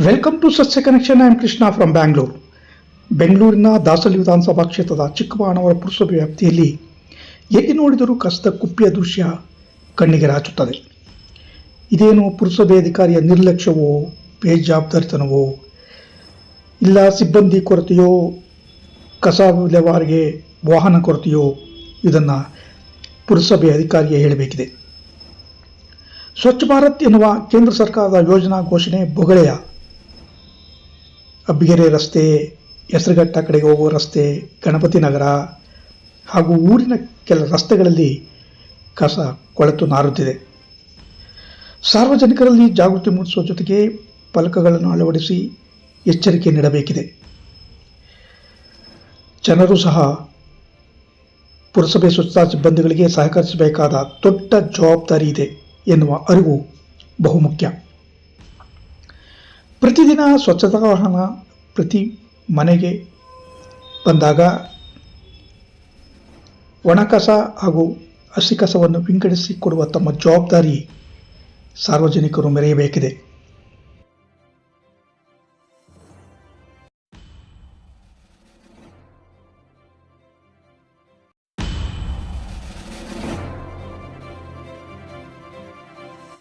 Welcome to ಸಸ್ಯ connection. I am Krishna from Bangalore. ಬೆಂಗಳೂರಿನ ದಾಸಲಿ ವಿಧಾನಸಭಾ ಕ್ಷೇತ್ರದ ಚಿಕ್ಕಬಾಣವರ ಪುರಸಭೆ ವ್ಯಾಪ್ತಿಯಲ್ಲಿ ಎಲ್ಲಿ ನೋಡಿದರೂ ಕಸದ ಕುಪ್ಪಿಯ ದೃಶ್ಯ ಕಣ್ಣಿಗೆ ರಾಚುತ್ತದೆ. ಇದೇನು ಪುರಸಭೆ ಅಧಿಕಾರಿಯ ನಿರ್ಲಕ್ಷ್ಯವೋ, ಬೇಜವಾಬ್ದಾರಿತನವೋ, ಇಲ್ಲ ಸಿಬ್ಬಂದಿ ಕೊರತೆಯೋ, ಕಸ ವಿಲೇವಾರಿಗೆ ವಾಹನ ಕೊರತೆಯೋ, ಇದನ್ನು ಪುರಸಭೆ ಅಧಿಕಾರಿಯೇ ಹೇಳಬೇಕಿದೆ. ಸ್ವಚ್ಛ ಭಾರತ್ ಎನ್ನುವ ಕೇಂದ್ರ ಸರ್ಕಾರದ ಯೋಜನಾ ಘೋಷಣೆ ಬೊಗಳೆಯ. ಅಬ್ಬಿಗೆರೆ ರಸ್ತೆ, ಹೆಸರುಘಟ್ಟ ಕಡೆಗೆ ಹೋಗುವ ರಸ್ತೆ, ಗಣಪತಿ ನಗರ ಹಾಗೂ ಊರಿನ ಕೆಲ ರಸ್ತೆಗಳಲ್ಲಿ ಕಸ ಕೊಳೆತು ನಾರುತ್ತಿದೆ. ಸಾರ್ವಜನಿಕರಲ್ಲಿ ಜಾಗೃತಿ ಮೂಡಿಸುವ ಜೊತೆಗೆ ಫಲಕಗಳನ್ನು ಅಳವಡಿಸಿ ಎಚ್ಚರಿಕೆ ನೀಡಬೇಕಿದೆ. ಜನರು ಸಹ ಪುರಸಭೆ ಸ್ವಚ್ಛತಾ ಸಿಬ್ಬಂದಿಗಳಿಗೆ ಸಹಕರಿಸಬೇಕಾದ ದೊಡ್ಡ ಜವಾಬ್ದಾರಿ ಇದೆ ಎನ್ನುವ ಅರಿವು ಬಹುಮುಖ್ಯ. ಪ್ರತಿದಿನ ಸ್ವಚ್ಛತಾ ವಾಹನ ಪ್ರತಿ ಮನೆಗೆ ಬಂದಾಗ ಒಣ ಕಸ ಹಾಗೂ ಹಸಿ ಕಸವನ್ನು ವಿಂಗಡಿಸಿ ಕೊಡುವ ತಮ್ಮ ಜವಾಬ್ದಾರಿ ಸಾರ್ವಜನಿಕರು ಮೆರೆಯಬೇಕಿದೆ.